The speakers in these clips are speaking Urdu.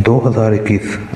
2021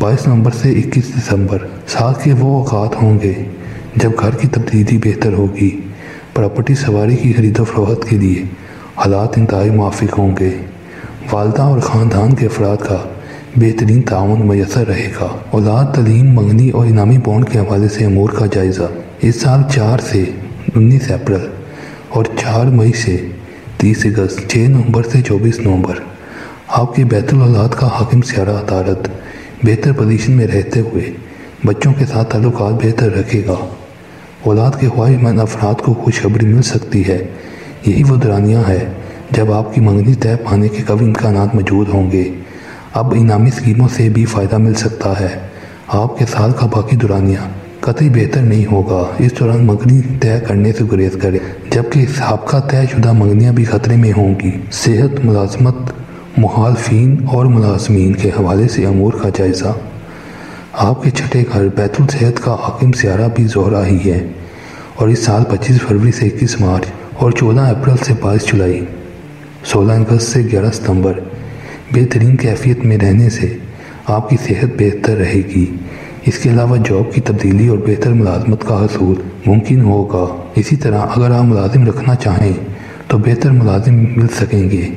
22 نومبر سے 21 دسمبر سال کے وہ اوقات ہوں گے جب گھر کی تبدیلی بہتر ہوگی، پراپرٹی سواری کی خرید و فروخت کے لیے حالات انتہائی موافق ہوں گے، والدہ اور خاندان کے افراد کا بہترین تعاون میسر رہے گا۔ اولاد، تعلیم، منگنی اور انعامی بانڈ کے حوالے سے امور کا جائزہ۔ اس سال 4 سے 19 اپریل اور 4 مئی سے 30 اگست، 6 نومبر سے 24 نومبر آپ کے بیت الاولاد کا حاکم سیارہ عطارد بہتر پوزیشن میں رہتے ہوئے بچوں کے ساتھ تعلقات بہتر رکھے گا۔ اولاد کے خواہش مند افراد کو خوشخبری مل سکتی ہے۔ یہی وہ دورانیہ ہے جب آپ کی منگنی طے پانے کے قوی امکانات موجود ہوں گے۔ اب انعامی اسکیموں سے بھی فائدہ مل سکتا ہے۔ آپ کے سال کا باقی دورانیہ قطعی بہتر نہیں ہوگا۔ اس دوران منگنی طے کرنے سے گریز کریں، جبکہ سابقہ طے شدہ منگنیاں بھی خطرے میں ہوں گی۔ صحت، ملازمت، مخالفین اور ملازمین کے حوالے سے امور کا جائزہ۔ آپ کے چھٹے گھر بیت الصحت کا حاکم سیارہ بھی زہرہ ہی ہے، اور اس سال 25 فروری سے 21 مارچ اور 14 اپریل سے 22 جولائی، 16 اگست سے 11 ستمبر بہترین کیفیت میں رہنے سے آپ کی صحت بہتر رہے گی۔ اس کے علاوہ جاب کی تبدیلی اور بہتر ملازمت کا حصول ممکن ہوگا۔ اسی طرح اگر آپ ملازم رکھنا چاہیں تو بہتر ملازم مل سکیں گے،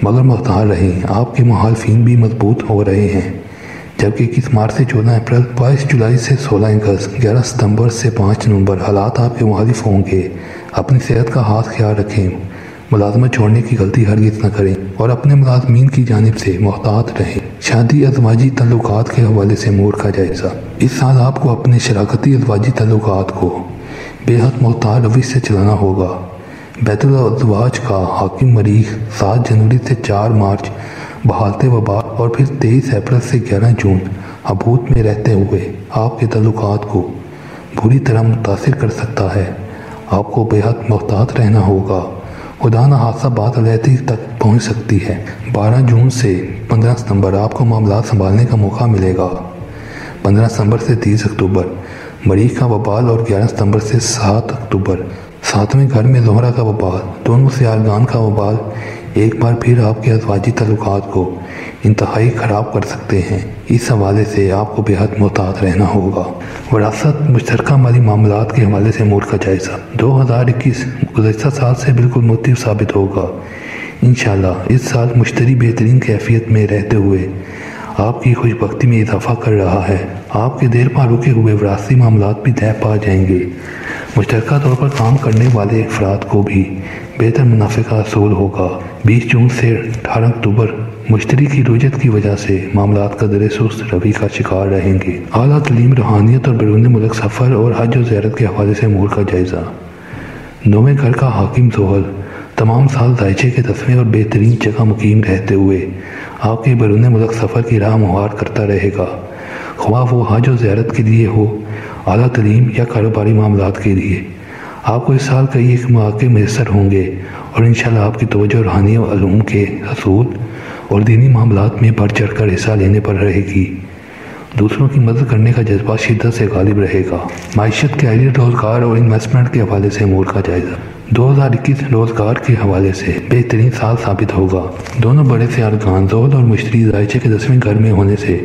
مگر محتاط رہیں، آپ کے مخالفین بھی مضبوط ہو رہے ہیں۔ جبکہ 21 مارچ سے 14 اپریل، 22 جولائی سے 16 اگست، 11 ستمبر سے 5 نومبر حالات آپ کے مخالف ہوں گے۔ اپنی صحت کا خاص خیال رکھیں، ملازمت چھوڑنے کی غلطی ہرگز نہ کریں اور اپنے ملازمین کی جانب سے محتاط رہیں۔ شادی، ازواجی تعلقات کے حوالے سے امور کا جائزہ۔ اس سال آپ کو اپنے شراکتی ازواجی تعلقات کو بے حد محتاط روش سے چلانا ہوگا۔ بیت الازواج کا حاکم مریخ 7 جنوری سے 4 مارچ بحالت وبال اور پھر 23 اپریل سے 11 جون حبوط میں رہتے ہوئے آپ کے تعلقات کو بری طرح متاثر کر سکتا ہے۔ آپ کو بے حد محتاط رہنا ہوگا، خدا نہ خواستہ بات علیحدگی تک پہنچ سکتی ہے۔ 12 جون سے 15 ستمبر آپ کو معاملات سنبھالنے کا موقع ملے گا۔ 15 ستمبر سے 30 اکتوبر مریخ کا وبال اور 11 ستمبر سے 7 اکتوبر 7ویں گھر میں زہرہ کا وبال، دونوں سیارگان کا وبال ایک بار پھر آپ کے ازواجی تعلقات کو انتہائی خراب کر سکتے ہیں۔ اس حوالے سے آپ کو بے حد محتاط رہنا ہوگا۔ وراثت، مشترکہ مالی معاملات کے حوالے سے امور کا جائزہ۔ 2021 گزشتہ سال سے بالکل مختلف ثابت ہوگا۔ انشاءاللہ اس سال مشتری بہترین کیفیت میں رہتے ہوئے آپ کی خوش بختی میں اضافہ کر رہا ہے۔ آپ کے دیر پا رکے ہوئے وراثتی معاملات بھی طے پا جائیں گے۔ مشترکہ طور پر کام کرنے والے افراد کو بھی بہتر منافع کا حصول ہوگا۔ 20 جون سے 18 اکتوبر مشتری کی رجحت کی وجہ سے معاملات قدرے سست روی کا شکار رہیں گے۔ اعلیٰ تعلیم، روحانیت اور بیرون ملک سفر اور حج و زیارت کے حوالے سے امور کا جائزہ۔ 9ویں گھر کا حاکم زحل تمام سال دائچے کے 10ویں اور بہترین جگہ مقیم رہتے ہوئے آپ کے بیرون ملک سفر کی راہ ہموار کرتا رہے گا، خواہ وہ حج و زیارت کے لیے ہو، اعلیٰ تعلیم یا کاروباری معاملات کے لیے۔ آپ کو اس سال کئی ایک مواقع میسر ہوں گے اور انشاءاللہ آپ کی توجہ روحانی علوم کے حصول اور دینی معاملات میں بڑھ چڑھ کر حصہ لینے پر رہے گی۔ دوسروں کی مدد کرنے کا جذبہ شدت سے غالب رہے گا۔ معیشت، کیریئر، روزگار اور انویسٹمنٹ کے حوالے سے امور کا جائزہ۔ 2021 روزگار کے حوالے سے بہترین سال ثابت ہوگا۔ دونوں بڑے سیارگان زحل اور مشتری دائچے کے 10ویں گھر میں ہونے سے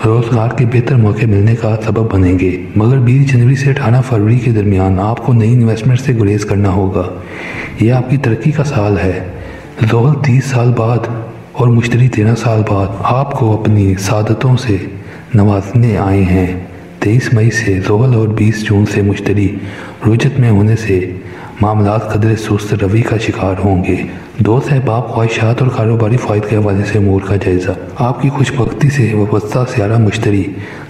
روزگار کے بہتر موقع ملنے کا سبب بنیں گے، مگر 20 جنوری سے 18 فروری کے درمیان آپ کو نئی انویسٹمنٹ سے گریز کرنا ہوگا۔ یہ آپ کی ترقی کا سال ہے۔ زحل 30 سال بعد اور مشتری 13 سال بعد آپ کو اپنی سعادتوں سے نوازنے آئے ہیں۔ 23 مئی سے زحل اور 20 جون سے مشتری رجحت میں ہونے سے معاملات قدرے سست روی کا شکار ہوں گے۔ دوست احباب، خواہشات اور کاروباری فوائد کے حوالے سے امور کا جائزہ۔ آپ کی خوش بختی سے وابستہ سیارہ مشتری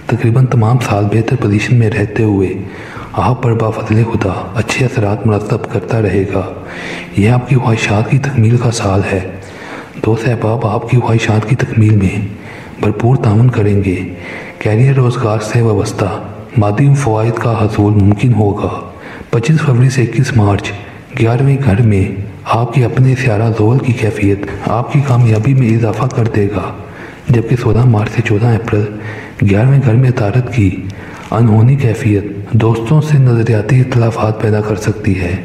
تقریباً تمام سال بہتر پوزیشن میں رہتے ہوئے آپ پر بفضل خدا اچھے اثرات مرتب کرتا رہے گا۔ یہ آپ کی خواہشات کی تکمیل کا سال ہے۔ دوست احباب آپ کی خواہشات کی تکمیل میں بھرپور تعاون کریں گے۔ کیریئر، روزگار سے وابستہ مادی فوائد کا حصول ممکن ہوگا۔ 25 فروری سے 21 مارچ 11ویں گھر میں آپ کے اپنے سیارہ زحل کی کیفیت آپ کی کامیابی میں اضافہ کر دے گا، جبکہ 16 مارچ سے 14 اپریل 11ویں گھر میں عطارد کی انہونی کیفیت دوستوں سے نظریاتی اختلافات پیدا کر سکتی ہے۔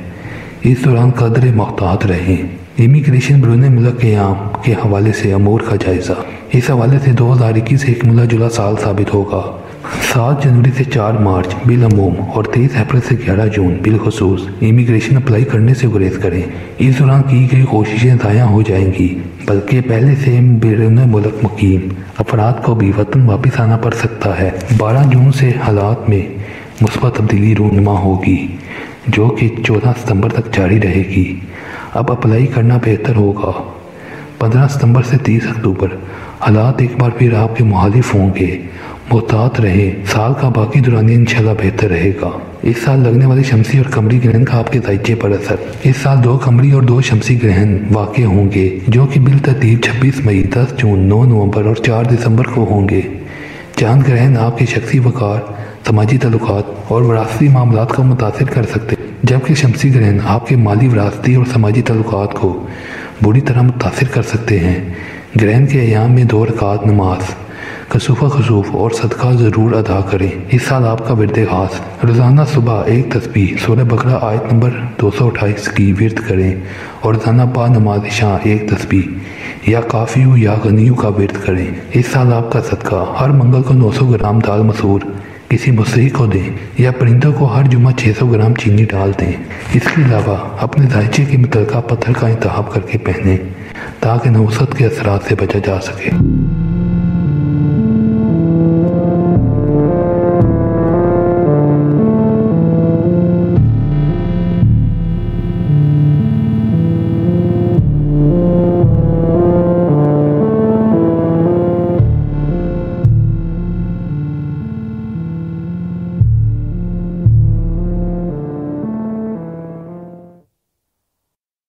اس دوران قدرے محتاط رہیں۔ امیگریشن بیرون ملک قیام کے حوالے سے امور کا جائزہ۔ اس حوالے سے 2021 ایک ملا جلا سال ثابت ہوگا۔ 7 جنوری سے 4 مارچ بالعموم اور 23 اپریل سے 11 جون بالخصوص امیگریشن اپلائی کرنے سے گریز کریں۔ اس دوران کی گئی کوششیں ضائع ہو جائیں گی، بلکہ پہلے سے بیرون ملک مقیم افراد کو بھی وطن واپس آنا پڑ سکتا ہے۔ 12 جون سے حالات میں مثبت تبدیلی رونما ہوگی، جو کہ 14 ستمبر تک جاری رہے گی۔ اب اپلائی کرنا بہتر ہوگا۔ 15 ستمبر سے 30 اکتوبر حالات ایک بار پھر آپ کے مخالف ہوں گے۔ محتاط رہیں، سال کا باقی دورانیہ انشاءاللہ بہتر رہے گا۔ اس سال لگنے والے شمسی اور قمری گرہن کا آپ کے ذائقے پر اثر۔ اس سال 2 قمری اور 2 شمسی گرہن واقع ہوں گے، جو کہ بالترتیب 26 مئی، 10 جون، 9 نومبر اور 4 دسمبر کو ہوں گے۔ چاند گرہن آپ کے شخصی وقار، سماجی تعلقات اور وراثتی معاملات کو متاثر کر سکتے ہیں، جبکہ شمسی گرہن آپ کے مالی، وراثتی اور سماجی تعلقات کو بری طرح متاثر کر سکتے ہیں۔ گرہن کے ایام میں 2 رکعت نماز، کسوف خسوف اور صدقہ ضرور ادا کریں۔ اس سال آپ کا ورد خاص روزانہ صبح 1 تسبیح سورہ بقرہ آیت نمبر 228 کی ورد کریں، اور روزانہ بعد نماز عشاء 1 تسبیح یا کافیو یا غنیو کا ورد کریں۔ اس سال آپ کا صدقہ ہر منگل کو 900 گرام دال مسور کسی مستحق کو دیں، یا پرندوں کو ہر جمعہ 600 گرام چینی ڈال دیں۔ اس کے علاوہ اپنے ذائچے کے متعلقہ پتھر کا انتخاب کر کے پہنیں، تاکہ نحوست کے اثرات سے بچا جا سکے۔